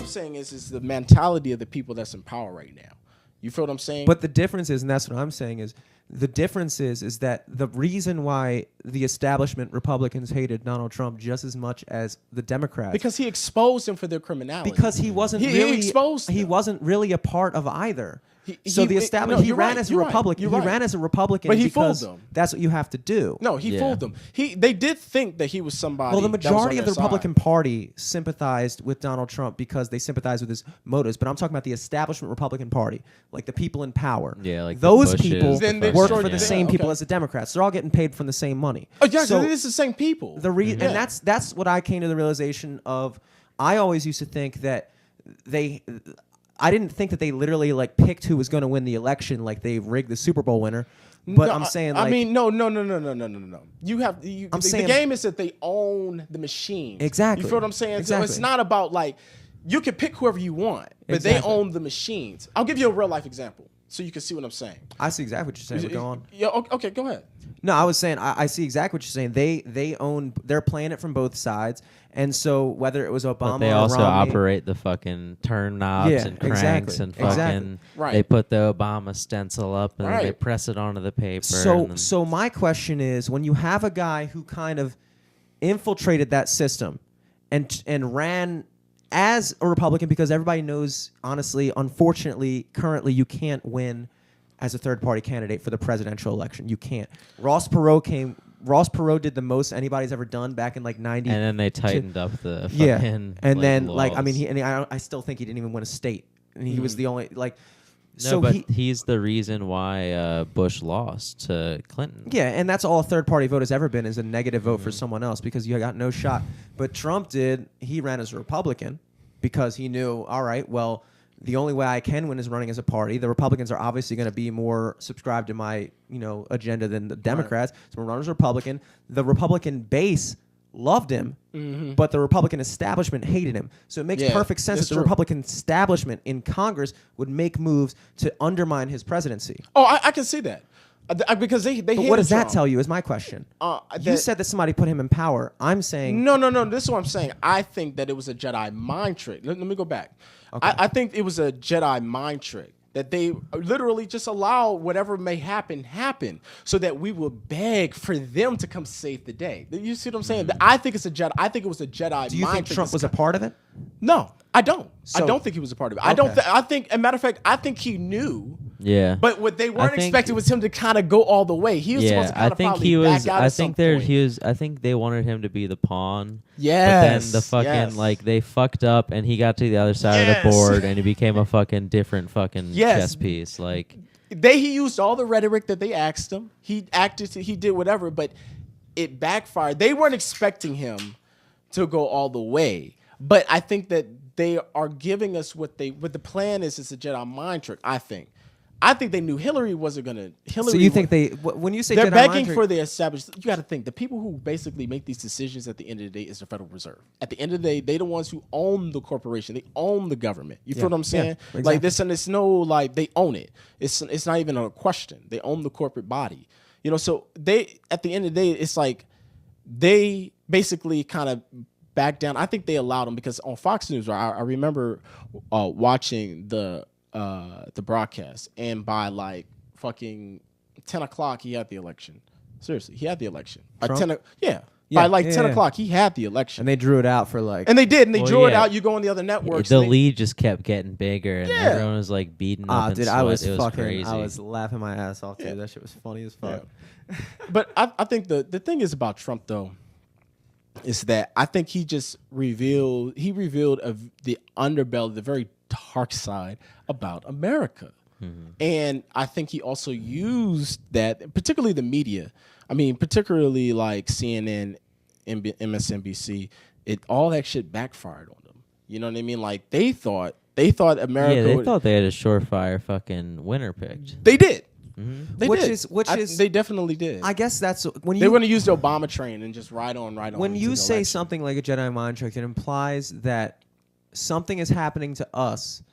saying is the mentality of the people that's in power right now. You feel what I'm saying? But the difference is, and that's what I'm saying is, the difference is that the reason why the establishment Republicans hated Donald Trump just as much as the Democrats, because he exposed them for their criminality. because he wasn't he wasn't really a part of either. The establishment, he ran as a Republican. He ran as a Republican, but he because fooled them. That's what you have to do. No, he fooled them. They did think that he was somebody. Well, the majority of the side. Republican Party sympathized with Donald Trump because they sympathized with his motives. But I'm talking about the establishment Republican Party, like the people in power. Yeah, like those the Bushes, people the work fucking- for the same people as the Democrats. They're all getting paid from the same money. Oh yeah, so it's the same people. and that's what I came to the realization of. I always used to think that I didn't think that they literally like picked who was going to win the election, like they rigged the Super Bowl winner. But no, I'm saying, I like, mean, no. You have. The game is that they own the machine. Exactly. You feel what I'm saying? Exactly. So it's not about like you can pick whoever you want, but they own the machines. I'll give you a real life example so you can see what I'm saying. I see exactly what you're saying. But go on. Yeah. Okay. Go ahead. No, I was saying I see exactly what you're saying. They're playing it from both sides, and so whether it was Obama, but they or also Romney, operate the fucking turn knobs and cranks and fucking. Right. They put the Obama stencil up and then they press it onto the paper. So my question is, when you have a guy who kind of infiltrated that system and ran as a Republican, because everybody knows, honestly, unfortunately, currently you can't win as a third-party candidate for the presidential election. You can't. Ross Perot did the most anybody's ever done back in like 90. And then they tightened up the fucking and then laws. like I mean I still think he didn't even win a state. And he was the only like. No, so but he's the reason why Bush lost to Clinton. Yeah, and that's all a third-party vote has ever been, is a negative vote for someone else, because you got no shot. But Trump did. He ran as a Republican because he knew, all right, well, the only way I can win is running as a party. The Republicans are obviously going to be more subscribed to my agenda than the Democrats. So we're running as a Republican. The Republican base loved him, but the Republican establishment hated him. So it makes perfect sense that the Republican establishment in Congress would make moves to undermine his presidency. Oh, I can see that. Because they But what does that tell you is my question. You said that somebody put him in power. I'm saying... No. This is what I'm saying. I think that it was a Jedi mind trick. Let me go back. Okay. I think it was a Jedi mind trick. That they literally just allow whatever may happen, so that we will beg for them to come save the day. You see what I'm saying? I think it's a Jedi. I think it was a Jedi mind trick. Do you think Trump was a part of it? No, I don't. I don't think he was a part of it. Okay. I think, as a matter of fact, I think he knew. Yeah. But what they weren't expecting was him to kind of go all the way. He was supposed to kind of probably back out at some point. I think they wanted him to be the pawn. Yes. But then the fucking they fucked up and he got to the other side of the board and he became a fucking different fucking chess piece. Like he used all the rhetoric that they asked him. He acted. He did whatever, but it backfired. They weren't expecting him to go all the way. But I think that they are giving us what the plan is. It's a Jedi mind trick. I think they knew Hillary wasn't gonna. So you think when you say they're Jedi begging mind trick, for the established? You got to think the people who basically make these decisions at the end of the day is the Federal Reserve. At the end of the day, they're the ones who own the corporation. They own the government. You feel what I'm saying? Yeah, exactly. Like this, and it's no like they own it. It's not even a question. They own the corporate body. So they at the end of the day, it's like they basically kind of back down. I think they allowed them because on Fox News, I remember watching the broadcast, and by like fucking 10 o'clock he had the election. Seriously, he had the election. By 10 o'clock he had the election. and they drew it out for like... And they did, and they drew it out. You go on the other networks. The lead just kept getting bigger, and everyone was like beating up. Dude, I was fucking I crazy. was laughing my ass off, dude. That shit was funny as fuck. Yeah. But I think the thing is about Trump though, is that I think he just revealed the underbelly, the very dark side about America. And I think he also used that, particularly the media. I mean, particularly like CNN, MSNBC, all that shit backfired on them. You know what I mean? Like they thought America. Yeah, they thought they had a surefire fucking winner picked. They did. They definitely did. I guess that's when they were going to use the Obama train and just ride on. When you say something like a Jedi mind trick, it implies that something is happening to us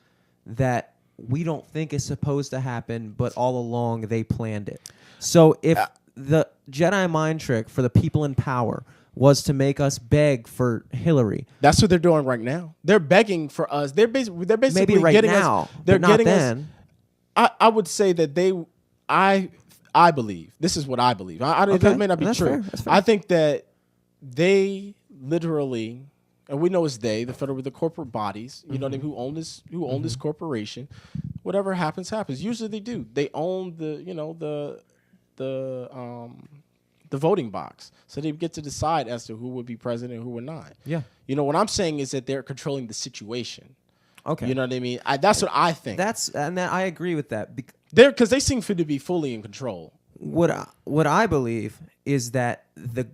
that we don't think is supposed to happen, but all along they planned it. So if the Jedi mind trick for the people in power was to make us beg for Hillary. That's what they're doing right now. They're begging for us. They're basically Maybe right getting now, us. They're but not getting then. us. I would say that I believe, this is what I believe. It may not be That's true. fair. That's fair. I think that they literally, and we know it's the corporate bodies, you know what I mean, who own this corporation. Whatever happens, happens. Usually they do. They own the voting box. So they get to decide as to who would be president and who would not. Yeah. You know, what I'm saying is that they're controlling the situation. Okay. You know what I mean? That's what I think. I agree with that. Because they seem to be fully in control. What I believe is that the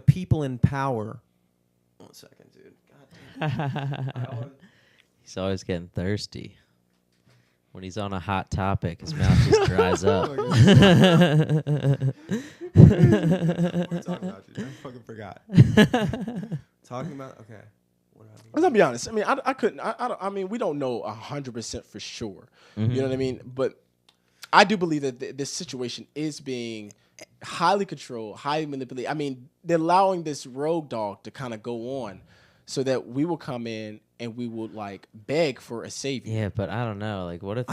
people in power. 1 second, dude. God. He's always getting thirsty. When he's on a hot topic, his mouth just dries up. What are you talking about, dude? I fucking forgot. Talking about okay. Let's be honest. I mean, I couldn't. I mean, we don't know 100% for sure. You know what I mean? But I do believe that this situation is being highly controlled, highly manipulated. I mean, they're allowing this rogue dog to kind of go on, so that we will come in and we will like beg for a savior. Yeah, but I don't know. Like, what if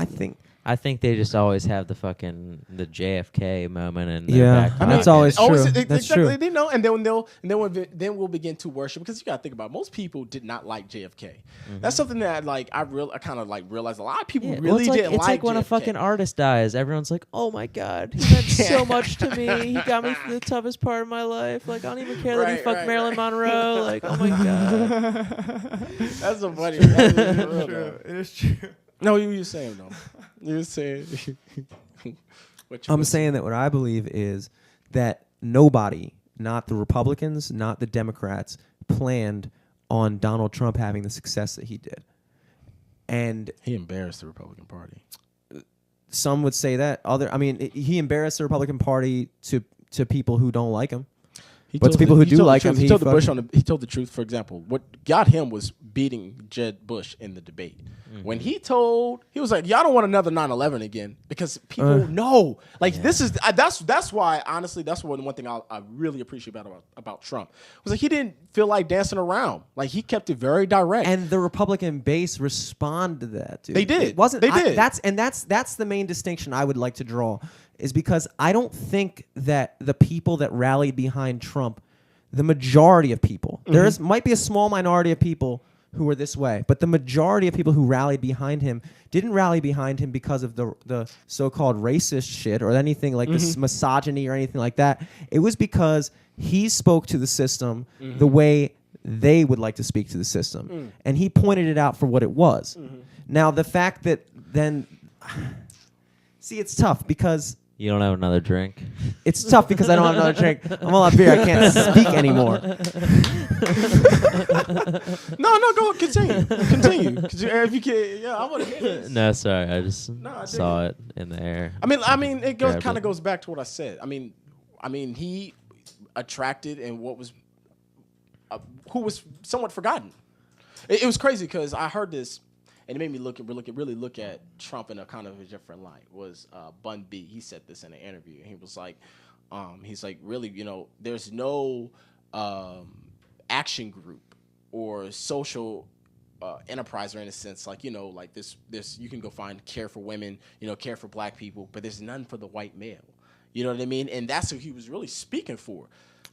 I think they just always have the JFK moment in Yeah, their back pocket. that's always true. That's exactly, true. They know, and then we'll begin to worship, because you got to think about it, most people did not like JFK. That's something that I kind of realized a lot of people really didn't like. It's like when JFK. a fucking artist dies, everyone's like, "Oh my god, he meant so much to me. He got me through the toughest part of my life. Like, I don't even care that he fucked Marilyn Monroe. Like, oh my god." That's so funny. That's True. It is true. No, you were saying though. You were saying. I'm saying that what I believe is that nobody, not the Republicans, not the Democrats, planned on Donald Trump having the success that he did. And he embarrassed the Republican Party. Some would say that. He embarrassed the Republican Party to people who don't like him. But to people who do like him, he told the truth. For example, what got him was beating Jeb Bush in the debate. When he was like, "Y'all don't want another 9/11 again," because people know. Like, this is that's why, honestly, that's one thing I really appreciate about Trump was like he didn't feel like dancing around. Like, he kept it very direct. And the Republican base responded to that, dude. They did. It wasn't. They did. That's the main distinction I would like to draw, is because I don't think that the people that rallied behind Trump, the majority of people, might be a small minority of people who were this way, but the majority of people who rallied behind him didn't rally behind him because of the so-called racist shit or anything like this misogyny or anything like that. It was because he spoke to the system the way they would like to speak to the system, and he pointed it out for what it was. Now, the fact that then, see, it's tough because You don't have another drink? it's tough because I don't have another drink. I'm all out of beer. I can't speak anymore. No, go continue. If you can, I want to hear this. No, sorry, I just I saw it in the air. I mean, it Grabbed kind of goes back to what I said. I mean, he attracted and who was somewhat forgotten. It was crazy because I heard this, and it made me really look at Trump in a kind of a different light. Was Bundy? He said this in an interview, and he was like, really, there's no action group or social enterprise, or in a sense, like this you can go find care for women, care for black people, but there's none for the white male. You know what I mean? And that's what he was really speaking for.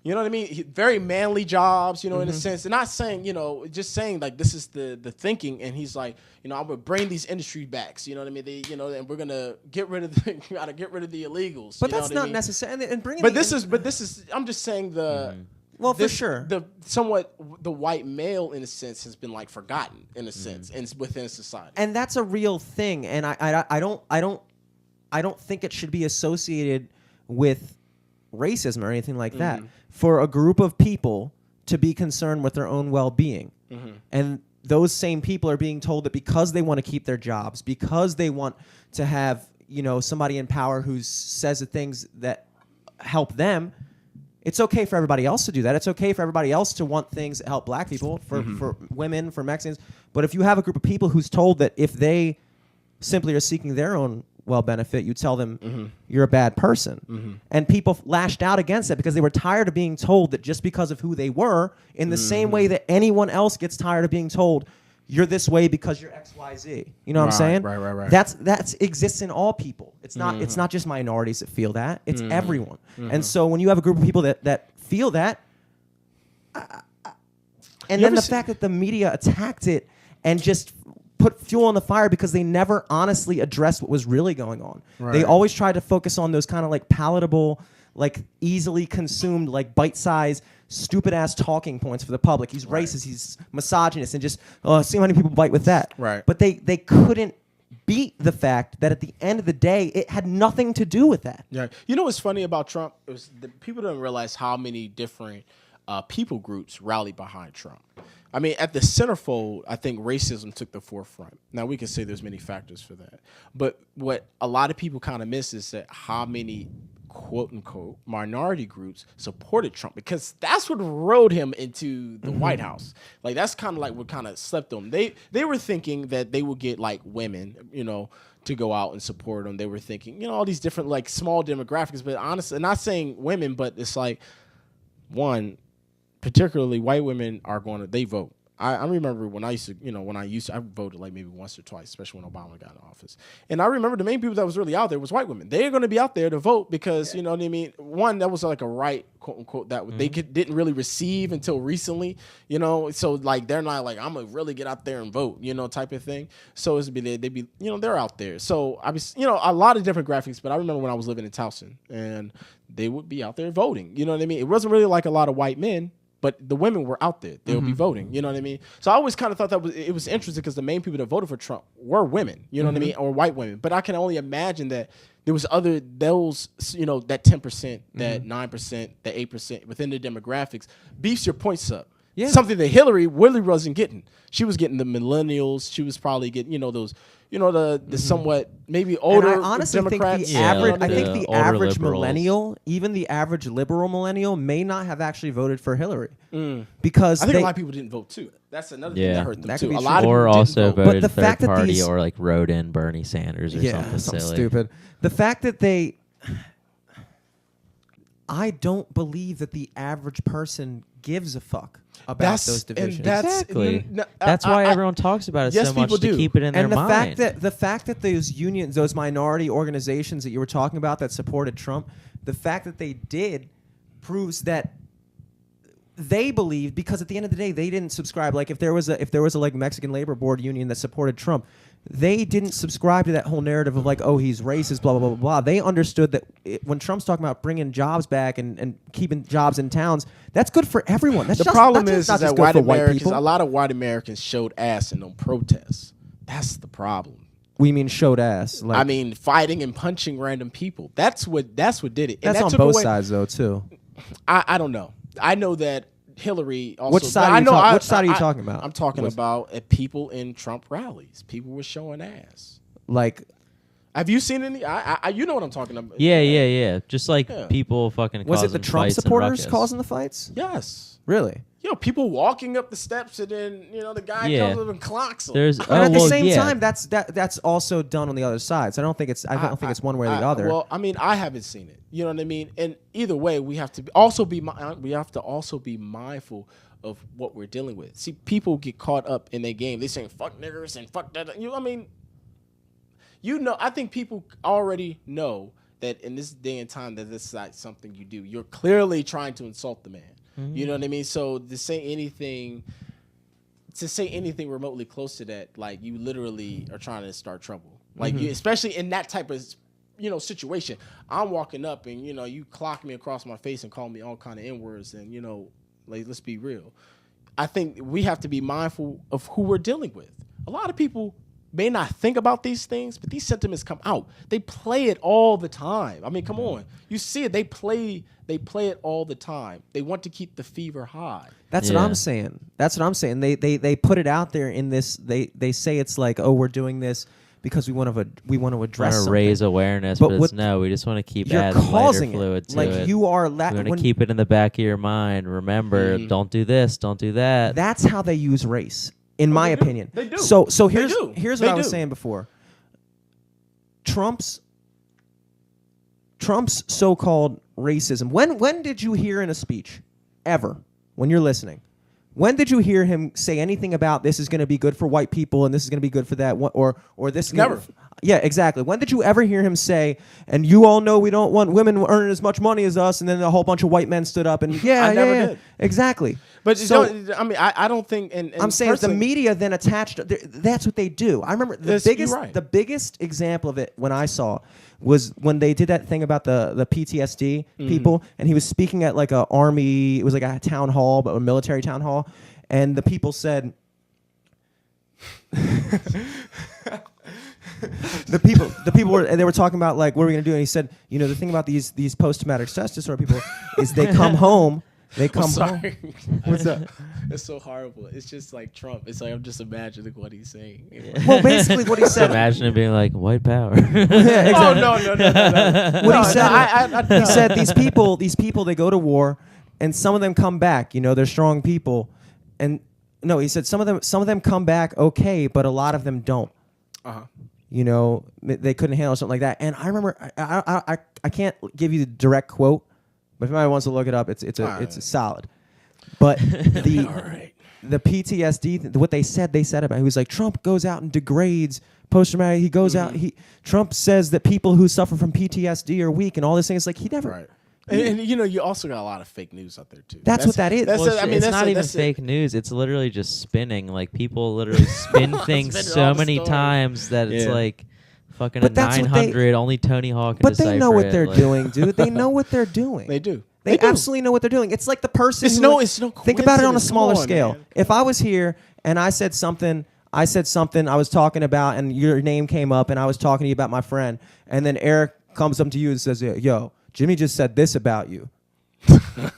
You know what I mean? Very manly jobs, in a sense. And not saying, just saying like this is the thinking. And he's like, I'm gonna bring these industry backs. You know what I mean? And we're gonna get rid of the illegals. But that's not necessary. And bringing. But this is. I'm just saying Well, for sure. The white male, in a sense, has been like forgotten in a sense, and within society. And that's a real thing. And I don't think it should be associated with racism or anything like that. For a group of people to be concerned with their own well-being, and those same people are being told that because they want to keep their jobs, because they want to have somebody in power who says the things that help them. It's okay for everybody else to do that. It's okay for everybody else to want things that help black people, for women, for Mexicans. But if you have a group of people who's told that if they simply are seeking their own well benefit, you tell them you're a bad person. And people lashed out against that because they were tired of being told that just because of who they were, in the same way that anyone else gets tired of being told you're this way because you're XYZ. You know what I'm saying? Right. That's exists in all people. It's not just minorities that feel that. It's everyone. And so when you have a group of people that feel that, and then the fact that the media attacked it and just put fuel on the fire because they never honestly addressed what was really going on. Right. They always tried to focus on those kind of like palatable, like easily consumed, like bite-sized, stupid-ass talking points for the public. He's racist, he's misogynist, and just see how many people bite with that. Right. But they couldn't beat the fact that at the end of the day, it had nothing to do with that. Yeah. You know what's funny about Trump? It was people don't realize how many different people groups rallied behind Trump. I mean, at the centerfold, I think racism took the forefront. Now, we can say there's many factors for that. But what a lot of people kind of miss is that how many quote-unquote minority groups supported Trump, because that's what rode him into the White House. Like, that's kind of like what kind of slept on him. They were thinking that they would get, like, women, to go out and support him. They were thinking, all these different, like, small demographics. But honestly, not saying women, but it's like, one, particularly white women they vote. I remember when I voted like maybe once or twice, especially when Obama got in office. And I remember the main people that was really out there was white women. They're going to be out there to vote because, you know what I mean? One, that was like a right, quote unquote, that they didn't really receive until recently, So like, they're not like, I'm going to really get out there and vote, type of thing. So they'd be, they're out there. So I was, a lot of different graphics, but I remember when I was living in Towson and they would be out there voting, you know what I mean? It wasn't really like a lot of white men, but the women were out there. They'll be voting. You know what I mean? So I always kind of thought it was interesting because the main people that voted for Trump were women. You know what I mean? Or white women. But I can only imagine that there was that 10%, that 9%, that 8% within the demographics beefs your points up. Yeah. Something that Hillary really wasn't getting. She was getting the millennials. She was probably getting, those, the somewhat maybe older and I honestly Democrats. Think the average liberals. millennial, even the average liberal millennial, may not have actually voted for Hillary because I think a lot of people didn't vote too. That's another thing that hurt them that too. A lot of or people also didn't vote. voted But the third fact that party or like wrote in Bernie Sanders or something silly. Stupid. The fact that I don't believe that the average person gives a fuck about those divisions. Exactly. That's why everyone talks about it so much to keep it in their mind. And the fact that those unions, those minority organizations that you were talking about that supported Trump, the fact that they did proves that they believed, because at the end of the day they didn't subscribe. Like if there was a like Mexican Labor Board union that supported Trump, they didn't subscribe to that whole narrative of like, oh, he's racist, blah, blah, blah, blah. They understood that when Trump's talking about bringing jobs back and keeping jobs in towns, that's good for everyone. That's the problem is that white Americans, a lot of white Americans showed ass in them protests. That's the problem. We mean showed ass. Like, I mean, fighting and punching random people. That's what did it. And that's on both sides, though, too. I don't know. I know that Hillary also. Which side are you talking about? I'm talking about people in Trump rallies. People were showing ass. Like, have you seen any? You know what I'm talking about. Yeah. Just like people fucking. Was it the Trump supporters causing the fights? Yes. Really? People walking up the steps and then the guy comes up and clocks them. At the same time, that's also done on the other side. So I don't think it's one way or the other. Well, I mean, I haven't seen it. You know what I mean? And either way, we have to also be mindful of what we're dealing with. See, people get caught up in their game. They saying fuck niggers and fuck that. I think people already know that in this day and time that this is like something you do. You're clearly trying to insult the man. You know what I mean? So to say anything remotely close to that, like you literally are trying to start trouble. Like you, especially in that type of situation. I'm walking up and you clock me across my face and call me all kind of N-words and like let's be real. I think we have to be mindful of who we're dealing with. A lot of people may not think about these things, but these sentiments come out. They play it all the time. I mean, come on. You see it. They play it all the time. They want to keep the fever high. That's what I'm saying. They put it out there in this. They say it's like, oh, we're doing this because we want to address something. Raise awareness, but we just want to keep adding lighter fluid to it. You are we want to keep it in the back of your mind. Remember, don't do this, don't do that. That's how they use race. In my opinion. They do. So here's what I was saying before. Trump's so-called racism. When did you hear in a speech ever, when you're listening, when did you hear him say anything about this is going to be good for white people and this is going to be good for that, or this? Never. Yeah, exactly. When did you ever hear him say, and you all know we don't want women earning as much money as us, and then a whole bunch of white men stood up and I never did. Exactly. But so, I don't think. And I'm saying the media then attached. That's what they do. I remember the biggest example of it when I saw was when they did that thing about the PTSD people, and he was speaking at like a army. It was like a town hall, but a military town hall, and the people said. The people were talking about like what are we gonna do, and he said, you know, the thing about these post-traumatic stress disorder people is they come home. Home. What's up? It's so horrible. It's just like Trump. It's like I'm just imagining what he's saying. Yeah. Well, basically what he said. Imagine it being like white power. Yeah, exactly. Oh no. What he said. He said these people they go to war, and some of them come back. You know, they're strong people, and no, he said some of them come back okay, but a lot of them don't. You know, they couldn't handle something like that. And I remember, I can't give you the direct quote, but if anybody wants to look it up, it's a solid. But the PTSD, what they said about it, he was like, Trump goes out and degrades post-traumatic. He goes out. Trump says that people who suffer from PTSD are weak and all this thing. It's like he never. Right. And you know, you also got a lot of fake news out there too. That's what that is. It's not even fake news. It's literally just spinning. Like people literally spin things so many times that it's like fucking a 900. Only Tony Hawk can decipher it. But they know what they're doing, dude. They know what they're doing. They do. They absolutely know what they're doing. It's like the person. It's no coincidence. Think about it on a smaller scale. Man. If I was here and I said something I was talking about, and your name came up, and I was talking to you about my friend, and then Eric comes up to you and says, "Yo, Jimmy just said this about you."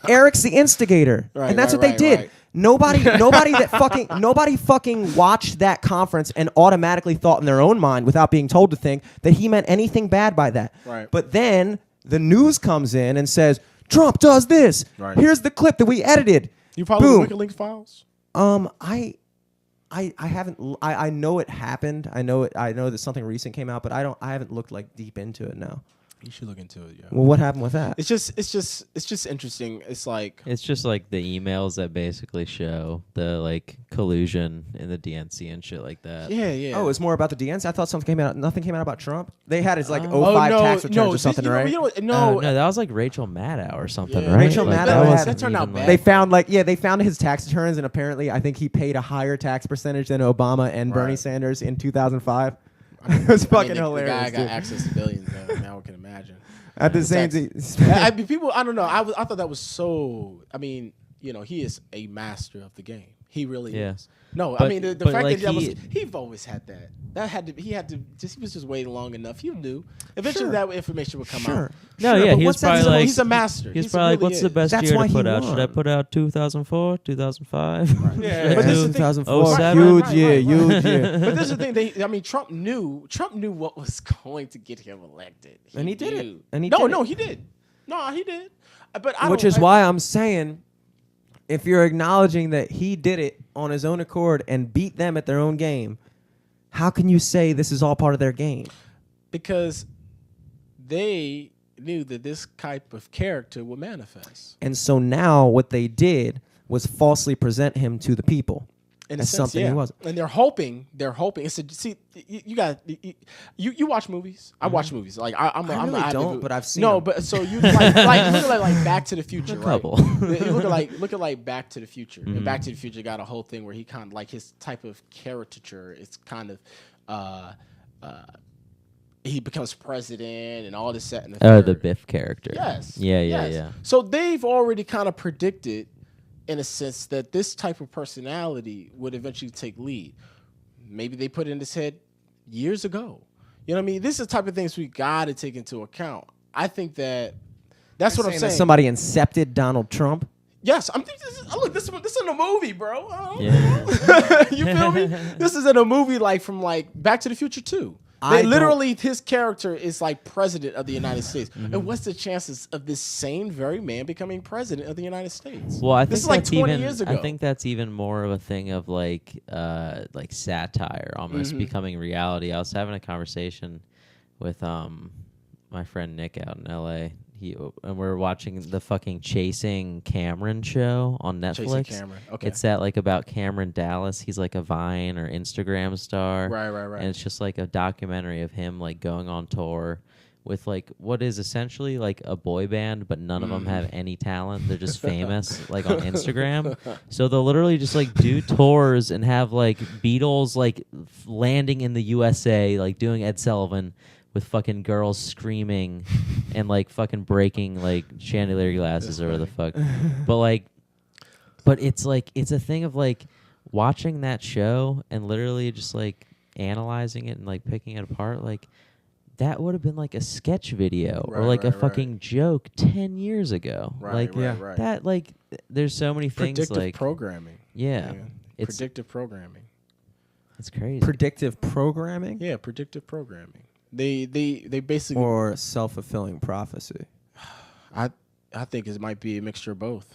Eric's the instigator, and that's what they did. Right. Nobody fucking watched that conference and automatically thought in their own mind, without being told to think, that he meant anything bad by that. Right. But then the news comes in and says, Trump does this. Right. Here's the clip that we edited. You follow the WikiLeaks files? I haven't. I know it happened. I know that something recent came out, but I haven't looked like deep into it now. You should look into it, yeah. Well, what happened with that? It's just interesting. It's just like the emails that basically show the like collusion in the DNC and shit like that. Yeah. Oh, it's more about the DNC. I thought nothing came out about Trump. They had his like 05 tax returns or something, right? No, that was like Rachel Maddow or something, yeah. right? Rachel Maddow that turned out bad. They found his tax returns, and apparently I think he paid a higher tax percentage than Obama and Bernie Sanders in 2005. It was fucking hilarious. The guy got access to billions. Now we can imagine. At the same time, people. I don't know. I thought that was so. I mean, you know, he is a master of the game. He really is. No, but, I mean the fact like that he's always had that. He was just waiting long enough. He knew eventually that information would come out. He was probably like he's a master. He's probably like, what's the best year to put out? Should I put out 2004, 2005? Right. Yeah, but this is 2004, huge year. But this is the thing. Trump knew what was going to get him elected, and he did it. And he did. No, he did. But which is why I'm saying, if you're acknowledging that he did it on his own accord and beat them at their own game, how can you say this is all part of their game? Because they knew that this type of character would manifest. And so now what they did was falsely present him to the people as something he wasn't. And they're hoping. You watch movies. I watch movies. Like I really don't, but I've seen. No, them. but so you like look at like Back to the Future, a couple. Right? You look at like Back to the Future, and Back to the Future got a whole thing where he kind of like his type of caricature. It's kind of he becomes president and all this set and the third. The Biff character. Yes. Yeah. So they've already kind of predicted, in a sense, that this type of personality would eventually take lead. Maybe they put it in his head years ago. You know what I mean? This is the type of things we got to take into account. I think that's what I'm saying. That somebody incepted Donald Trump? Yes. This is in a movie, bro. You feel me? This is in a movie from Back to the Future 2. His character is like president of the United States. And what's the chances of this same very man becoming president of the United States? Well, I think this is like 20 years ago. I think that's even more of a thing of like satire almost becoming reality. I was having a conversation with my friend Nick out in L.A. And we're watching the fucking Chasing Cameron show on Netflix. Chasing Cameron. Okay. It's that like about Cameron Dallas. He's like a Vine or Instagram star. Right. And it's just like a documentary of him like going on tour with like what is essentially like a boy band, but none of them have any talent. They're just famous like on Instagram. So they'll literally just like do tours and have like Beatles like landing in the USA, like doing Ed Sullivan with fucking girls screaming and like fucking breaking like chandelier glasses or whatever the fuck. But it's like it's a thing of like watching that show and literally just like analyzing it and like picking it apart. Like that would have been like a sketch video or like a fucking joke 10 years ago. Right. That like there's so many things predictive like programming. Yeah. It's predictive programming. It's crazy. Predictive programming? Yeah, predictive programming. They basically or self-fulfilling prophecy. I think it might be a mixture of both.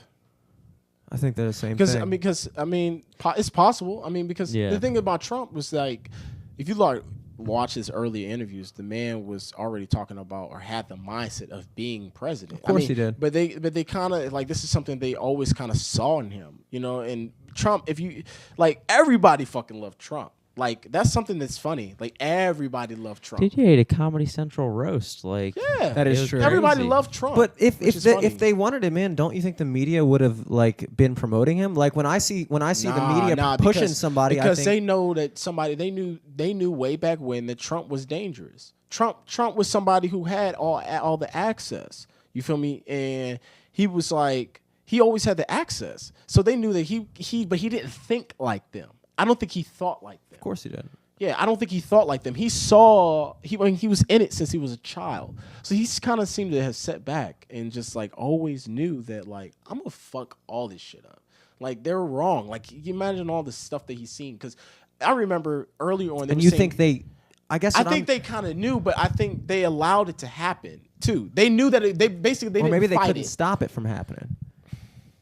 I think they're the same thing. Because it's possible. I mean, because the thing about Trump was like, if you like watch his earlier interviews, the man was already talking about or had the mindset of being president. Of course he did. But they kind of like this is something they always kind of saw in him, you know. And Trump, if you like, everybody fucking loved Trump. Like that's something that's funny. Like everybody loved Trump. DJ ate a Comedy Central roast. Like that is true. Everybody loved Trump. But if they wanted him in, don't you think the media would have like been promoting him? Like when I see the media pushing somebody, because I think they know that they knew way back when that Trump was dangerous. Trump was somebody who had all the access. You feel me? And he was like he always had the access. So they knew that but he didn't think like them. I don't think he thought like them. Of course he did. Yeah, I don't think he thought like them. He was in it since he was a child. So he kind of seemed to have set back and just like always knew that like I'm gonna fuck all this shit up. Like they were wrong. Like you imagine all the stuff that he's seen. Because I remember earlier on. And you think they? I think they kind of knew, but I think they allowed it to happen too. They knew that they basically or maybe they couldn't stop it from happening.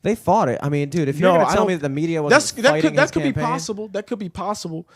They fought it. I mean, dude, if you're going to tell me that the media wasn't fighting his campaign, be possible. That could be possible.